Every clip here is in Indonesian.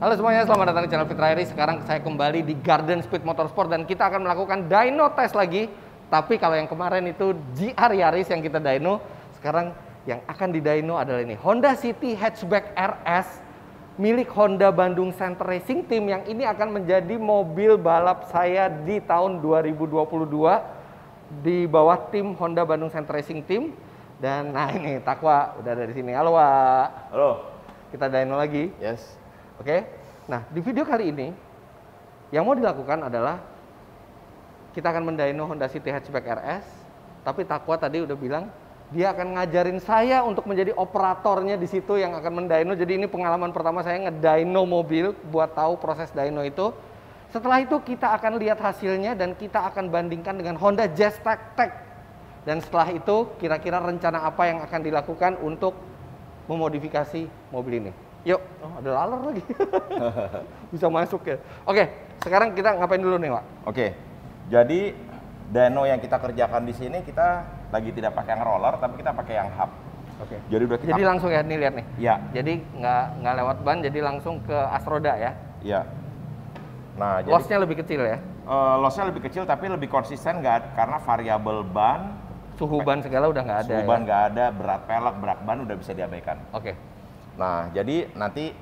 Halo semuanya, selamat datang di channel Fitra Eri. Sekarang saya kembali di Garden Speed Motorsport dan kita akan melakukan dyno test lagi. Tapi kalau yang kemarin itu GR Yaris yang kita dyno, sekarang yang akan di dyno adalah ini Honda City Hatchback RS milik Honda Bandung Center Racing Team, yang ini akan menjadi mobil balap saya di tahun 2022 di bawah tim Honda Bandung Center Racing Team. Dan nah ini Takwa udah dari sini. Halo Wak. Halo. Kita dyno lagi. Yes. Oke, nah di video kali ini yang mau dilakukan adalah kita akan mendyno Honda City Hatchback RS. Tapi Takwa tadi udah bilang dia akan ngajarin saya untuk menjadi operatornya di situ yang akan mendyno. Jadi ini pengalaman pertama saya ngedyno mobil buat tahu proses dyno itu. Setelah itu kita akan lihat hasilnya dan kita akan bandingkan dengan Honda Jazz Tech. Dan setelah itu kira-kira rencana apa yang akan dilakukan untuk memodifikasi mobil ini. Yuk, oh, ada laler lagi. Bisa masuk ya. Oke, sekarang kita ngapain dulu nih, Pak? Oke. Jadi dyno yang kita kerjakan di sini kita lagi tidak pakai yang roller, tapi kita pakai yang hub. Oke. Jadi udah kita. Jadi langsung ya, nih lihat nih. Iya. Jadi nggak lewat ban, jadi langsung ke asroda ya. Iya. Nah, Loss-nya lebih kecil ya. Loss-nya lebih kecil tapi lebih konsisten nggak, karena variabel ban, Suhu ban segala udah nggak ada. suhu ban nggak ada, berat pelek, berat ban udah bisa diabaikan. Oke. Nah, jadi nanti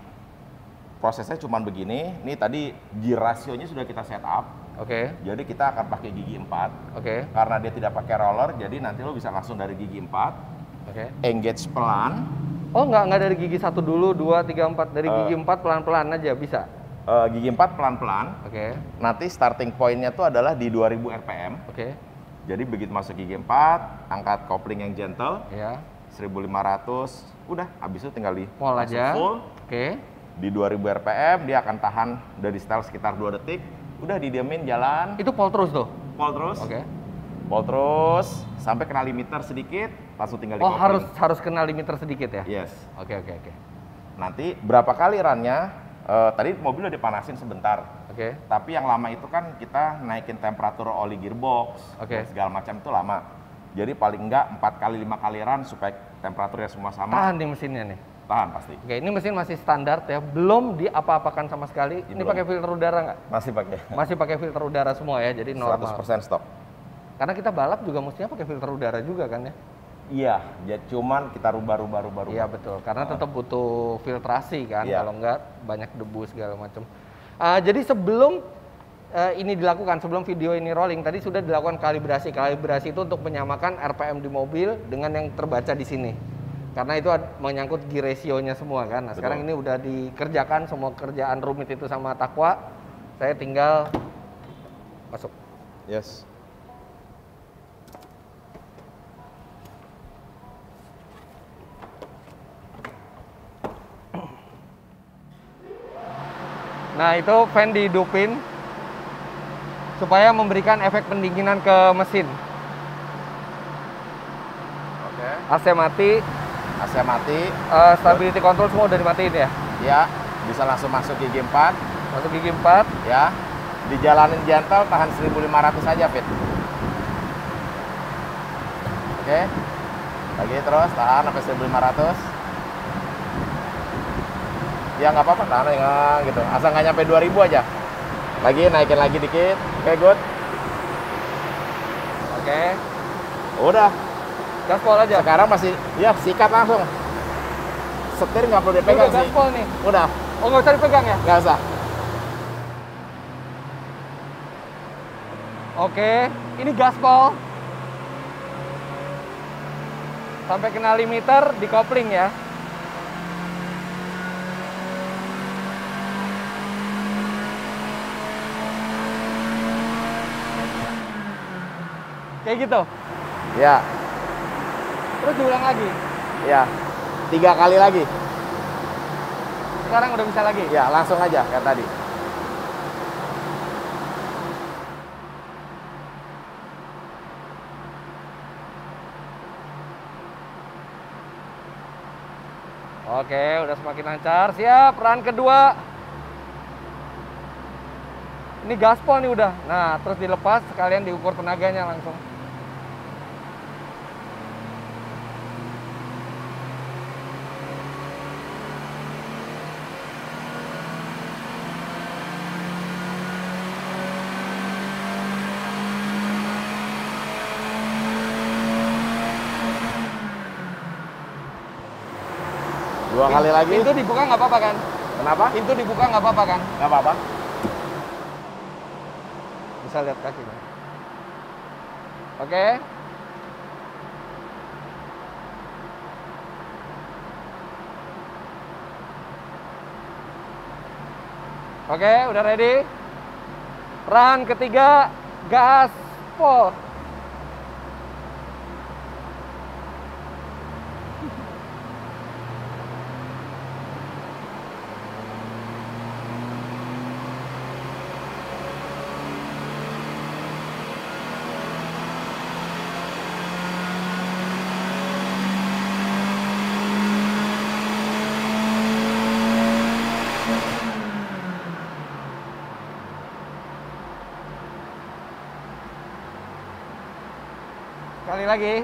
prosesnya cuma begini. Ini tadi gear rasionya sudah kita set up. Oke. Jadi kita akan pakai gigi 4. Oke. Karena dia tidak pakai roller, jadi nanti lo bisa langsung dari gigi 4. Oke. Engage pelan. Oh, nggak dari gigi 1 dulu, 2, 3, 4. Dari gigi 4 pelan-pelan aja bisa. Gigi 4 pelan-pelan. Oke. Nanti starting point-nya tuh adalah di 2000 rpm. Oke. Jadi begitu masuk gigi 4, angkat kopling yang gentle. Ya. 1500, udah habis itu tinggal di Pol aja. full. Oke. Di 2000 rpm dia akan tahan dari setel sekitar 2 detik. Udah didiemin jalan. Itu pol terus tuh. Pol terus. Oke. Pol terus sampai kena limiter sedikit, langsung tinggal di Oh, kopling. harus kena limiter sedikit ya? Yes. Oke. Nanti berapa kali runnya? Tadi mobil udah dipanasin sebentar. Oke. Tapi yang lama itu kan kita naikin temperatur oli gearbox, Oke. dan segala macam itu lama. Jadi paling enggak 4 kali 5 kali run supaya temperaturnya semua sama. Tahan nih mesinnya nih. Tahan pasti. Oke, ini mesin masih standar ya, belum diapa-apakan sama sekali. Ini Belum. pakai filter udara nggak? Masih pakai. Masih pakai filter udara semua ya, jadi normal. 100% stok. Karena kita balap juga mestinya pakai filter udara juga kan ya? Iya, ya cuman kita rubah. Iya betul, karena tetap butuh filtrasi kan, Iya. kalau nggak banyak debu segala macam. Jadi sebelum ini dilakukan, sebelum video ini rolling, tadi sudah dilakukan kalibrasi. Kalibrasi itu untuk menyamakan RPM di mobil dengan yang terbaca di sini. Karena itu menyangkut gear ratio-nya semua kan. Nah, sekarang ini udah dikerjakan semua kerjaan rumit itu sama Takwa. Saya tinggal masuk. Yes. Nah, itu fan dihidupin supaya memberikan efek pendinginan ke mesin. Oke. AC mati, AC mati. stability control semua udah dimatiin ya? Ya, bisa langsung masuk gigi 4. Masuk gigi 4. Ya. Dijalanin gentle, tahan 1500 aja, Fit. Oke. Lagi terus, tahan sampai 1500. Ya nggak apa-apa, tahan gitu. Asal nggak nyampe 2000 aja. Lagi, naikin lagi dikit. Oke, good. Oke. Udah. Gaspol aja. Sekarang masih, ya sikat langsung. Setir nggak perlu dipegang Udah sih. gaspol nih. Udah, Oh, nggak usah dipegang ya? nggak usah. Oke, ini gaspol. Sampai kena limiter di kopling ya. Kayak gitu. Ya, Terus diulang lagi. ya. 3 kali lagi. Sekarang udah bisa lagi. Ya, langsung aja kayak tadi. Oke, udah semakin lancar. Siap, run kedua. Ini gaspol nih udah. Nah, terus dilepas sekalian diukur tenaganya langsung. 2 kali lagi. Pintu dibuka nggak apa-apa kan? Kenapa? Pintu dibuka nggak apa-apa kan? Nggak apa-apa. Bisa lihat kakinya. Oke. Oke, udah ready? Run ketiga, gaspol. Sekali lagi.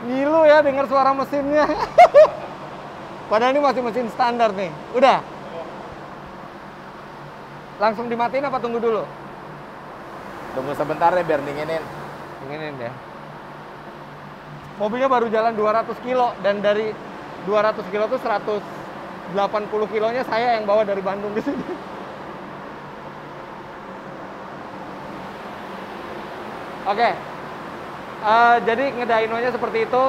Ngilu ya dengar suara mesinnya. Padahal ini masih mesin standar nih. Udah. Langsung dimatiin apa tunggu dulu? Tunggu sebentar deh biar dinginin. Dinginin ya. Mobilnya baru jalan 200 kilo dan dari 200 kilo itu 180 kilonya saya yang bawa dari Bandung ke sini. Oke. Jadi ngedynonya seperti itu.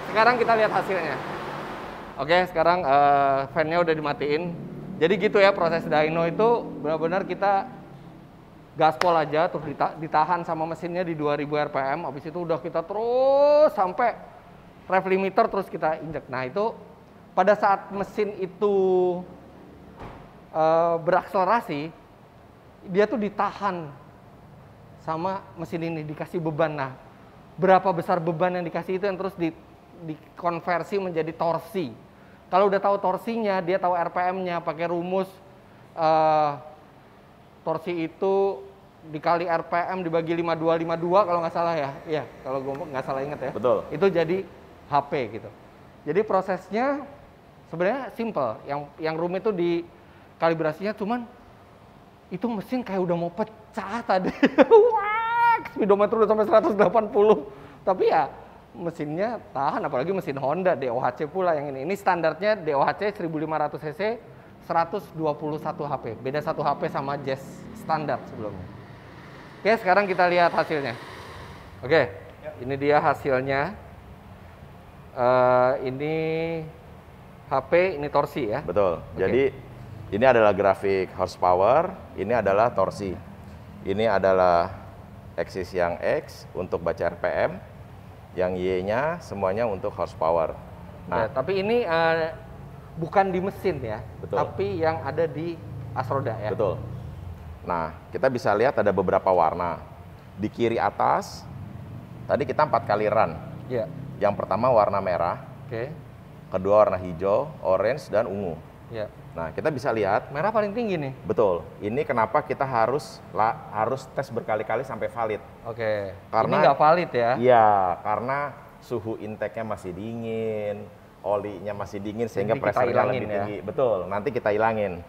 Sekarang kita lihat hasilnya. Oke, sekarang fan-nya udah dimatiin. Jadi gitu ya proses dyno itu benar-benar kita gaspol aja terus ditahan sama mesinnya di 2000 rpm. Habis itu udah kita terus sampai rev limiter terus kita injek. Nah itu pada saat mesin itu berakselerasi, dia tuh ditahan sama mesin ini, dikasih beban. Nah berapa besar beban yang dikasih itu yang terus dikonversi menjadi torsi. Kalau udah tahu torsinya, dia tahu RPM-nya, pakai rumus torsi itu dikali RPM dibagi 5252 kalau nggak salah ya. Iya, kalau gue nggak salah ingat ya. Betul. Itu jadi HP gitu. Jadi prosesnya sebenarnya simple. Yang rumit itu di kalibrasinya, cuman itu mesin kayak udah mau pecah tadi. Wah, speedometer udah sampai 180. Tapi ya mesinnya tahan, apalagi mesin Honda DOHC pula yang ini. Ini standarnya DOHC 1500 cc 121 HP. Beda 1 HP sama Jazz standar sebelumnya. Oke, sekarang kita lihat hasilnya. Oke, ini dia hasilnya. Ini HP, ini torsi ya. Betul. Oke. Jadi ini adalah grafik horsepower, ini adalah torsi. Ini adalah axis yang X untuk baca RPM. Yang Y-nya semuanya untuk horsepower. Nah, tapi ini bukan di mesin ya, betul. Tapi yang ada di Asroda ya. Betul. Nah, kita bisa lihat ada beberapa warna. Di kiri atas, tadi kita 4 kali run. Ya. Yang pertama warna merah, Oke. kedua warna hijau, orange, dan ungu. Ya. Nah, kita bisa lihat. Merah paling tinggi nih. Betul. Ini kenapa kita harus tes berkali-kali sampai valid. Oke. Karena ini nggak valid ya? Iya, karena suhu intake-nya masih dingin, olinya masih dingin sehingga pressure-nya lebih tinggi. Ya? Betul, nanti kita hilangin.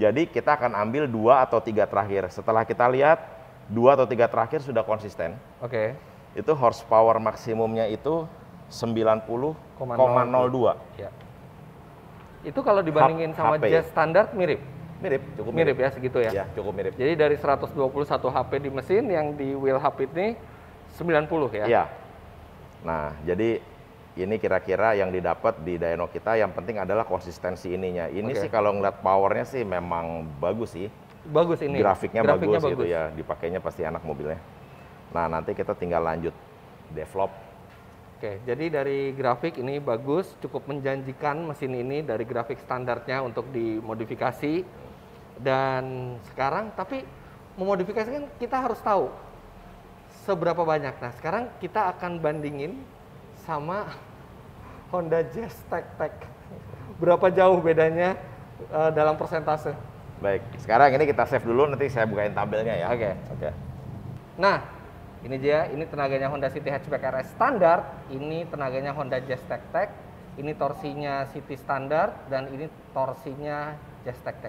Jadi kita akan ambil 2 atau 3 terakhir. Setelah kita lihat 2 atau 3 terakhir sudah konsisten. Oke. Itu horsepower maksimumnya itu 90,02. Ya. Itu kalau dibandingin sama HP. Jazz standar mirip? Mirip, cukup mirip ya, segitu ya? Ya, cukup mirip. Jadi dari 121 HP di mesin, yang di wheel hub ini 90 ya? Iya. Nah, jadi ini kira-kira yang didapat di dyno kita, yang penting adalah konsistensi ininya. Ini sih kalau ngeliat powernya sih memang bagus sih. Bagus ini? Grafiknya bagus gitu ya, dipakainya pasti enak mobilnya. Nah, nanti kita tinggal lanjut develop. Oke, jadi dari grafik ini bagus, cukup menjanjikan mesin ini dari grafik standarnya untuk dimodifikasi. Dan sekarang, tapi memodifikasi kan kita harus tahu seberapa banyak. Nah, sekarang kita akan bandingin sama Honda Jazz Tech. Berapa jauh bedanya dalam persentase? Baik, sekarang ini kita save dulu, nanti saya bukain tabelnya ya. Oke. Oke. Nah, Ini dia, ini tenaganya Honda City Hatchback RS standar, ini tenaganya Honda Jazz Tech, ini torsinya City standar, dan ini torsinya Jazz Tech.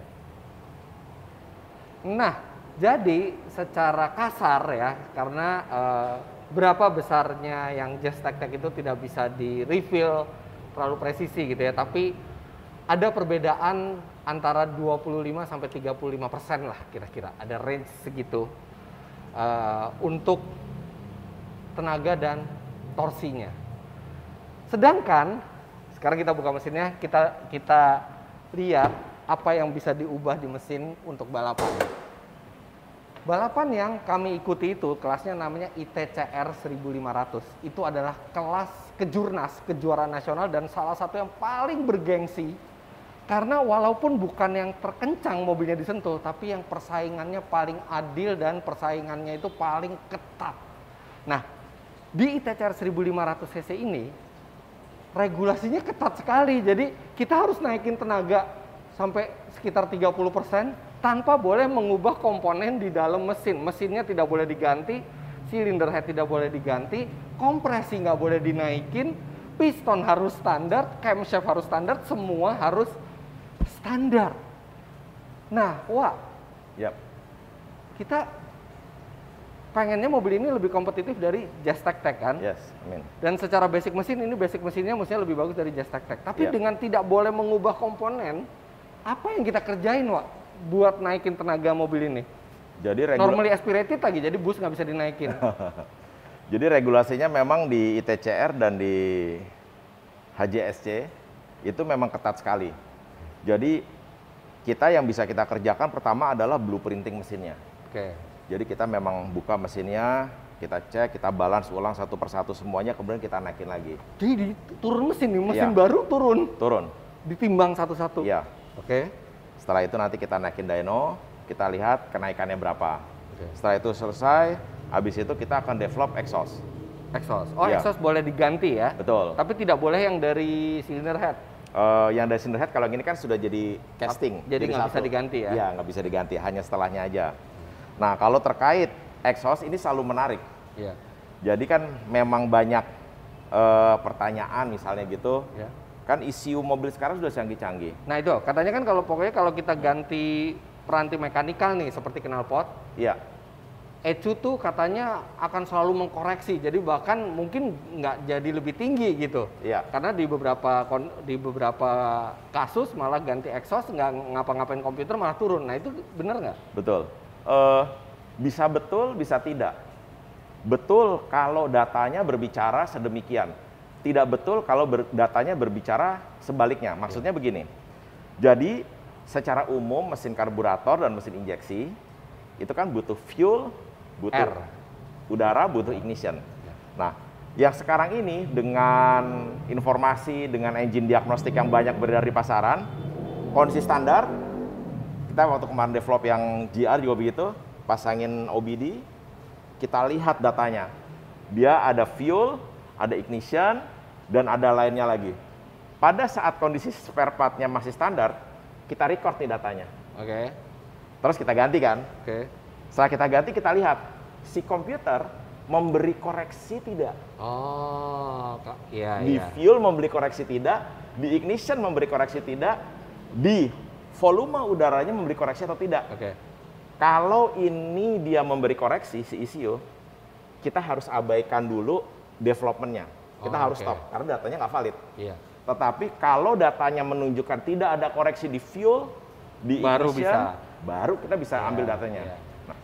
Nah, jadi secara kasar ya, karena berapa besarnya yang Jazz Tech itu tidak bisa di reveal terlalu presisi gitu ya, tapi ada perbedaan antara 25 sampai 35% lah kira-kira, ada range segitu untuk tenaga dan torsinya. Sedangkan sekarang kita buka mesinnya, kita lihat apa yang bisa diubah di mesin untuk balapan. Balapan yang kami ikuti itu kelasnya namanya ITCR 1500. Itu adalah kelas kejurnas, kejuaraan nasional, dan salah satu yang paling bergengsi. Karena walaupun bukan yang terkencang mobilnya disentuh, tapi yang persaingannya paling adil dan persaingannya itu paling ketat. Nah, di ITCR 1500 cc ini regulasinya ketat sekali. Jadi kita harus naikin tenaga sampai sekitar 30% tanpa boleh mengubah komponen di dalam mesin. Mesinnya tidak boleh diganti, cylinder head tidak boleh diganti, kompresi nggak boleh dinaikin, piston harus standar, camshaft harus standar, semua harus standar. Nah, kita pengennya mobil ini lebih kompetitif dari Jazz Tech kan? Yes, amin. Dan secara basic mesin, ini basic mesinnya mestinya lebih bagus dari Jazz Tech. Tapi dengan tidak boleh mengubah komponen, apa yang kita kerjain, Wak, buat naikin tenaga mobil ini? Jadi normally aspirated lagi, jadi bus nggak bisa dinaikin. Jadi regulasinya memang di ITCR dan di HJSC itu memang ketat sekali. Jadi kita yang bisa kita kerjakan pertama adalah blueprinting mesinnya. Oke. Jadi kita memang buka mesinnya, kita cek, kita balance ulang satu persatu semuanya, kemudian kita naikin lagi. Jadi turun mesin nih, mesin baru turun? Turun. Ditimbang satu-satu? Iya. Oke. Setelah itu nanti kita naikin dyno, kita lihat kenaikannya berapa. Oke. Setelah itu selesai, habis itu kita akan develop exhaust. Exhaust? Oh, exhaust boleh diganti ya? Betul. Tapi tidak boleh yang dari cylinder head? Yang dari cylinder head kalau gini kan sudah jadi casting. Jadi nggak bisa diganti ya? Iya, nggak bisa diganti, hanya setelahnya aja. Nah, kalau terkait exhaust ini selalu menarik. Iya. Jadi kan memang banyak pertanyaan misalnya gitu. Iya. Kan ECU mobil sekarang sudah canggih-canggih. Nah itu, katanya kan kalau kita ganti peranti mekanikal nih seperti knalpot. Iya. ECU tuh katanya akan selalu mengkoreksi, jadi bahkan mungkin nggak jadi lebih tinggi gitu. Iya. Karena di beberapa kasus malah ganti exhaust nggak ngapa-ngapain komputer malah turun. Nah itu benar nggak? Betul. Bisa betul, bisa tidak. Betul kalau datanya berbicara sedemikian. Tidak betul kalau datanya berbicara sebaliknya. Maksudnya begini. Jadi secara umum mesin karburator dan mesin injeksi itu kan butuh fuel, butuh udara, butuh ignition. Nah, yang sekarang ini dengan informasi, dengan engine diagnostik yang banyak beredar di pasaran, kondisi standar, kita waktu kemarin develop yang GR juga begitu, pasangin OBD, kita lihat datanya. Dia ada fuel, ada ignition, dan ada lainnya lagi. Pada saat kondisi spare part-nya masih standar, kita record nih datanya. Oke. Terus kita ganti kan? Oke. Setelah kita ganti, kita lihat si komputer memberi koreksi tidak. Oh, iya. Di fuel memberi koreksi tidak, di ignition memberi koreksi tidak, di volume udaranya memberi koreksi atau tidak. Oke. Kalau ini dia memberi koreksi si ECU, kita harus abaikan dulu developmentnya. Kita harus stop karena datanya nggak valid. Iya. Tetapi kalau datanya menunjukkan tidak ada koreksi di fuel, di ignition, baru kita bisa ambil datanya. Iya.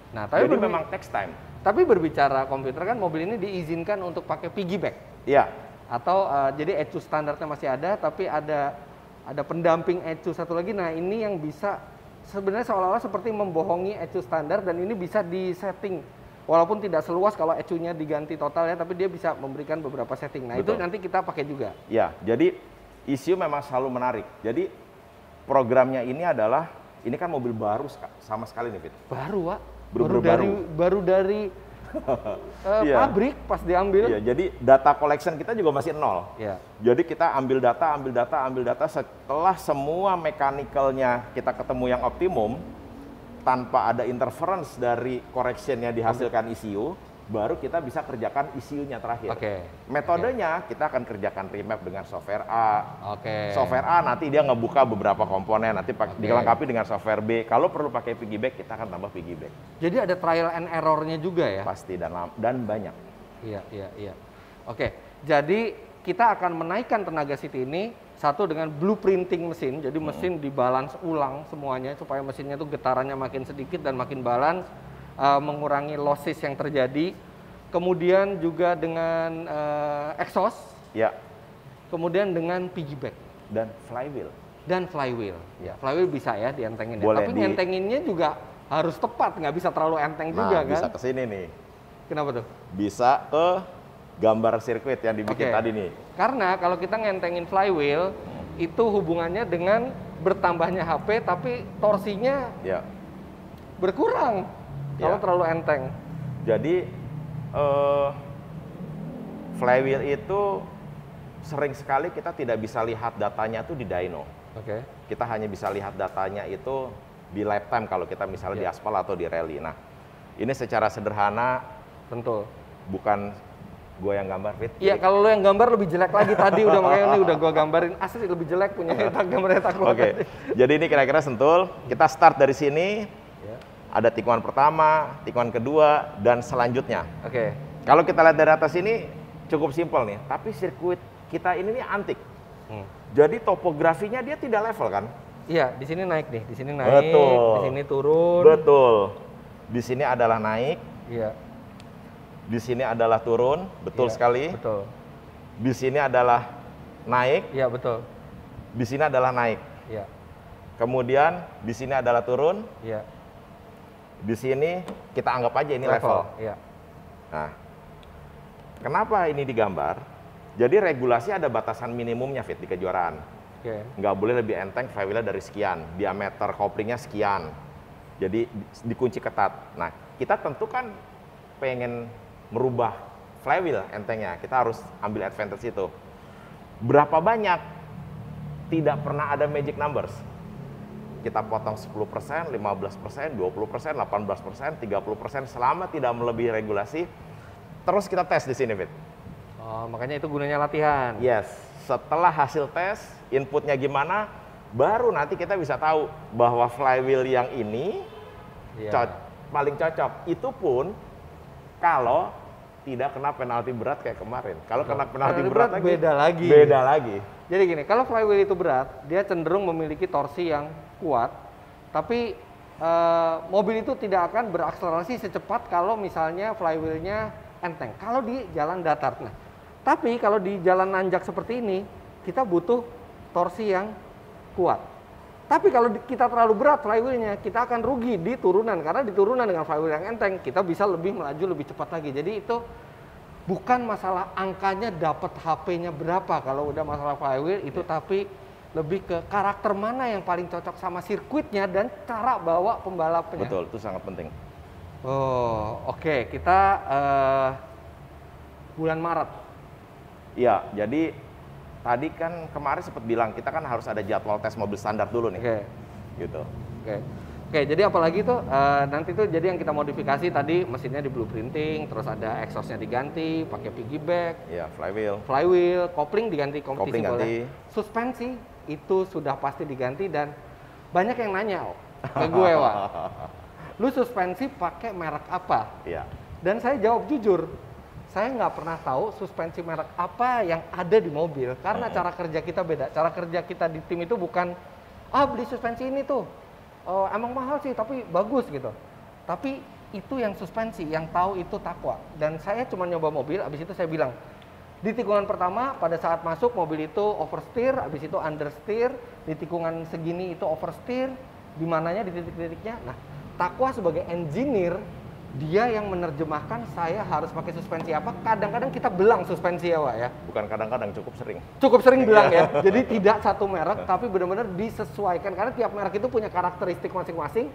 Nah, tapi jadi memang takes time. Tapi berbicara komputer kan mobil ini diizinkan untuk pakai piggyback. Iya. Atau jadi ECU standarnya masih ada, tapi ada pendamping ECU satu lagi. Nah, ini yang bisa sebenarnya seolah-olah seperti membohongi ECU standar, dan ini bisa disetting. Walaupun tidak seluas kalau ECU-nya diganti total ya, tapi dia bisa memberikan beberapa setting. Nah, betul. Itu nanti kita pakai juga. Ya, jadi ECU memang selalu menarik. Jadi programnya ini adalah, ini kan mobil baru sama sekali nih, Fit. Baru, Wak. Baru dari pabrik pas diambil. Iya, jadi data collection kita juga masih nol. Iya. Jadi kita ambil data setelah semua mechanical-nya kita ketemu yang optimum, tanpa ada interference dari correction yang dihasilkan ECU, baru kita bisa kerjakan ECU-nya terakhir. Metodenya kita akan kerjakan remap dengan software A. Software A nanti dia ngebuka beberapa komponen, nanti dilengkapi dengan software B. Kalau perlu pakai piggyback, kita akan tambah piggyback. Jadi ada trial and error-nya juga ya? Pasti, dan banyak. Iya. Oke, jadi kita akan menaikkan tenaga CT ini satu dengan blueprinting mesin. Jadi mesin dibalance ulang semuanya supaya mesinnya tuh getarannya makin sedikit dan makin balance. Mengurangi losses yang terjadi, kemudian juga dengan exhaust, kemudian dengan piggyback dan flywheel. Flywheel bisa ya dientengin. Tapi ngentenginnya juga harus tepat, nggak bisa terlalu enteng juga kan? Bisa ke sini nih. Kenapa tuh? Bisa ke gambar sirkuit yang dibikin tadi nih. Karena kalau kita ngentengin flywheel itu hubungannya dengan bertambahnya HP, tapi torsinya berkurang. Kalau terlalu enteng. Jadi flywheel itu sering sekali kita tidak bisa lihat datanya tuh di dyno. Kita hanya bisa lihat datanya itu di lap time kalau kita misalnya di aspal atau di rally. Nah, ini secara sederhana, bukan gue yang gambar, Fit. Iya, kalau lo yang gambar lebih jelek lagi tadi udah, makanya ini udah gue gambarin asli lebih jelek punya gambarnya Takwa. Jadi ini kira-kira sentul. Kita start dari sini. Ada tikungan pertama, tikungan kedua, dan selanjutnya. Kalau kita lihat dari atas ini cukup simpel nih, tapi sirkuit kita ini antik. Jadi topografinya dia tidak level kan? Iya, di sini naik nih, di sini naik, di sini turun. Di sini adalah naik. Di sini adalah turun, sekali. Di sini adalah naik. Di sini adalah naik. Kemudian di sini adalah turun. Di sini kita anggap aja ini level. Nah, kenapa ini digambar? Jadi regulasi ada batasan minimumnya, Fit, di kejuaraan. Nggak boleh lebih enteng flywheel dari sekian, diameter couplingnya sekian. Jadi dikunci ketat. Nah, kita tentu kan pengen merubah flywheel entengnya, kita harus ambil advantage itu. Berapa banyak? Tidak pernah ada magic numbers. Kita potong 10%, 15%, 20%, 18%, 30% selama tidak melebihi regulasi. Terus kita tes di sini, Fit. Makanya itu gunanya latihan. Setelah hasil tes, inputnya gimana, baru nanti kita bisa tahu bahwa flywheel yang ini paling cocok. Itu pun kalau tidak kena penalti berat kayak kemarin. Kalau kena penalti berat lagi, beda lagi. Jadi gini, kalau flywheel itu berat, dia cenderung memiliki torsi yang kuat, tapi mobil itu tidak akan berakselerasi secepat kalau misalnya flywheelnya enteng. Kalau di jalan datar, tapi kalau di jalan nanjak seperti ini, kita butuh torsi yang kuat. Tapi kalau kita terlalu berat flywheelnya, kita akan rugi di turunan, karena di turunan dengan flywheel yang enteng, kita bisa lebih melaju lebih cepat lagi. Jadi itu bukan masalah angkanya dapat HP-nya berapa kalau udah masalah flywheel itu, tapi lebih ke karakter mana yang paling cocok sama sirkuitnya dan cara bawa pembalapnya. Betul, itu sangat penting. Kita bulan Maret. Iya, jadi tadi kan kemarin sempat bilang kita kan harus ada jadwal tes mobil standar dulu nih. Gitu. Oke, jadi apalagi tuh nanti tuh jadi yang kita modifikasi tadi mesinnya di blueprinting, terus ada exhaustnya diganti, pakai piggyback, flywheel, kopling diganti, kompetisi boleh. Suspensi itu sudah pasti diganti dan banyak yang nanya ke gue, Wak, lu suspensi pakai merek apa? Dan saya jawab jujur, saya nggak pernah tahu suspensi merek apa yang ada di mobil karena cara kerja kita beda. Cara kerja kita di tim itu bukan beli suspensi ini tuh. Emang mahal sih tapi bagus gitu. Tapi itu yang suspensi, yang tahu itu Takwa. Dan saya cuma nyoba mobil, abis itu saya bilang, di tikungan pertama pada saat masuk mobil itu oversteer, abis itu understeer, di tikungan segini itu oversteer, di mananya di titik-titiknya. Nah, Takwa sebagai engineer, dia yang menerjemahkan saya harus pakai suspensi apa. Kadang-kadang kita belang suspensi ya, Wak ya. Bukan kadang-kadang, cukup sering. Cukup sering bilang ya. Jadi tidak satu merek, tapi benar-benar disesuaikan karena tiap merek itu punya karakteristik masing-masing.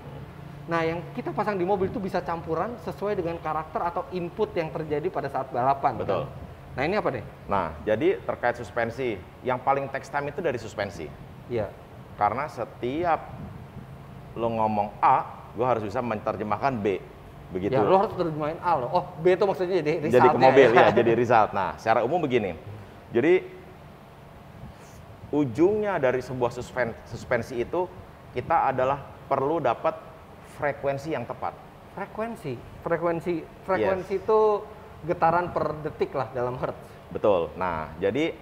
Nah, yang kita pasang di mobil itu bisa campuran sesuai dengan karakter atau input yang terjadi pada saat balapan. Betul. Kan? Nah, ini apa nih? Nah, jadi terkait suspensi, yang paling takes time itu dari suspensi. Iya. Karena setiap lo ngomong A, gue harus bisa menerjemahkan B. Begitu. Ya, lo harus terjemahin A loh. Oh, B itu maksudnya jadi result. Jadi ke mobil, ya, jadi result. Nah, secara umum begini. Jadi, ujungnya dari sebuah suspensi itu, kita adalah perlu dapat frekuensi yang tepat. Frekuensi itu getaran per detik lah dalam hertz. Betul. Nah, jadi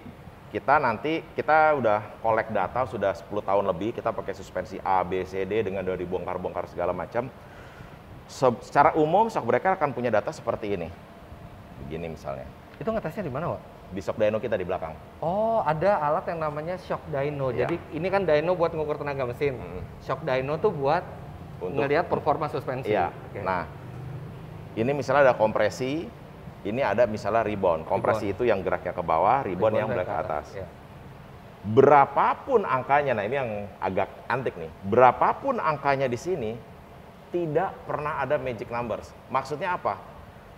kita udah collect data sudah 10 tahun lebih, kita pakai suspensi A, B, C, D dengan dari bongkar-bongkar segala macam. Secara umum shock breaker akan punya data seperti ini. Begini misalnya. Itu ngetesnya di mana, Wak? Di shock dyno kita di belakang. Oh, ada alat yang namanya shock dyno. Ya. Jadi ini kan dyno buat ngukur tenaga mesin. Shock dyno tuh buat ngelihat performa suspensi. Iya. Okay. Nah, ini misalnya ada kompresi, ini ada misalnya rebound. Kompresi itu yang geraknya ke bawah, rebound yang gerak ke atas. Ya. Berapapun angkanya, nah ini yang agak antik nih. Berapapun angkanya di sini, tidak pernah ada magic numbers. Maksudnya apa?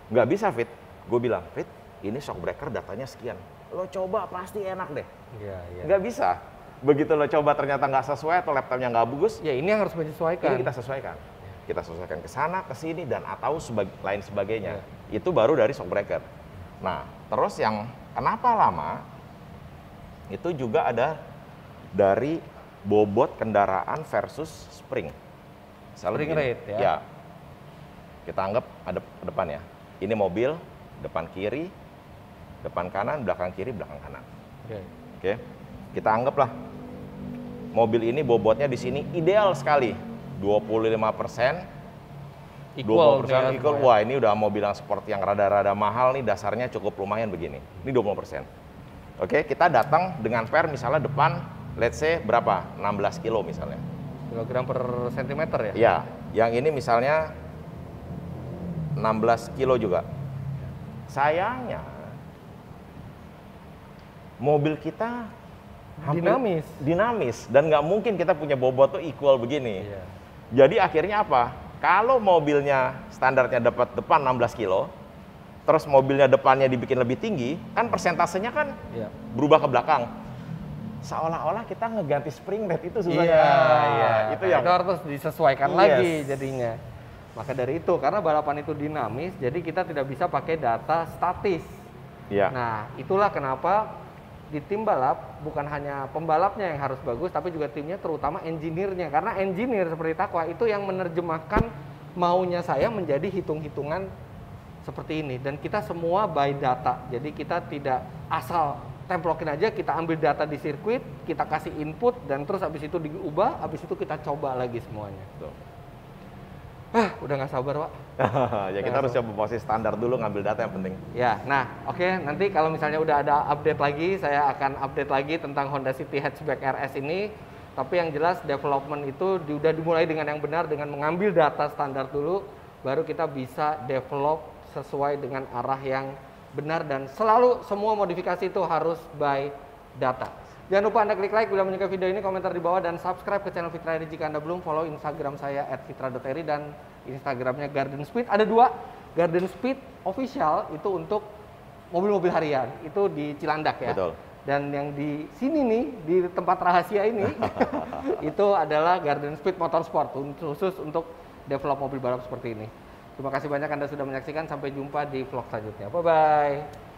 Nggak bisa, Fit. Gue bilang, Fit, ini shock breaker datanya sekian. Lo coba pasti enak deh. Iya. Nggak bisa. Begitu lo coba ternyata nggak sesuai atau laptopnya nggak bagus, ya ini yang harus menyesuaikan. Ini kita sesuaikan. Kita sesuaikan ke sana, ke sini, dan atau lain sebagainya. Itu baru dari shock breaker. Nah, terus yang kenapa lama, itu juga ada dari bobot kendaraan versus spring. Spring rate ya? Ya. Kita anggap ada depan ya. Ini mobil, depan kiri, depan kanan, belakang kiri, belakang kanan. Oke. Kita anggaplah mobil ini bobotnya di sini ideal sekali. 25%. Equal. Wah, ini udah mobil yang sport yang rada-rada mahal nih, dasarnya cukup lumayan begini. Ini 20%. Oke, kita datang dengan spare misalnya depan, let's say berapa? 16 kilo misalnya. Kilogram per sentimeter ya? Ya, yang ini misalnya 16 kilo juga. Sayangnya, mobil kita dinamis dan nggak mungkin kita punya bobot tuh equal begini. Iya. Jadi akhirnya apa? Kalau mobilnya standarnya dapat depan 16 kilo, terus mobilnya depannya dibikin lebih tinggi, kan persentasenya kan berubah ke belakang. Seolah-olah kita ngeganti spring rate itu susahnya. Iya. Itu yang yang harus disesuaikan lagi jadinya. Maka dari itu, karena balapan itu dinamis, jadi kita tidak bisa pakai data statis. Iya. Nah, itulah kenapa di tim balap bukan hanya pembalapnya yang harus bagus, tapi juga timnya, terutama engineer-nya. Karena engineer seperti Taqwa itu yang menerjemahkan maunya saya menjadi hitung-hitungan seperti ini. Dan kita semua by data, jadi kita tidak asal templokin aja, kita ambil data di sirkuit, kita kasih input, dan terus habis itu diubah, habis itu kita coba lagi semuanya. Tuh. Udah nggak sabar, Pak. Ya kita harus coba posisi standar dulu, ngambil data yang penting. Ya, nah oke, nanti kalau misalnya udah ada update lagi, saya akan update lagi tentang Honda City Hatchback RS ini. Tapi yang jelas development itu udah dimulai dengan yang benar, dengan mengambil data standar dulu, baru kita bisa develop sesuai dengan arah yang benar, dan selalu semua modifikasi itu harus by data. Jangan lupa Anda klik like bila menyukai video ini, komentar di bawah, dan subscribe ke channel Fitra Eri jika Anda belum. Follow Instagram saya @fitra.eri dan Instagramnya Garden Speed. Ada 2, Garden Speed Official itu untuk mobil-mobil harian, itu di Cilandak ya. Betul. Dan yang di sini nih, di tempat rahasia ini, itu adalah Garden Speed Motorsport, khusus untuk develop mobil balap seperti ini. Terima kasih banyak Anda sudah menyaksikan, sampai jumpa di vlog selanjutnya. Bye-bye.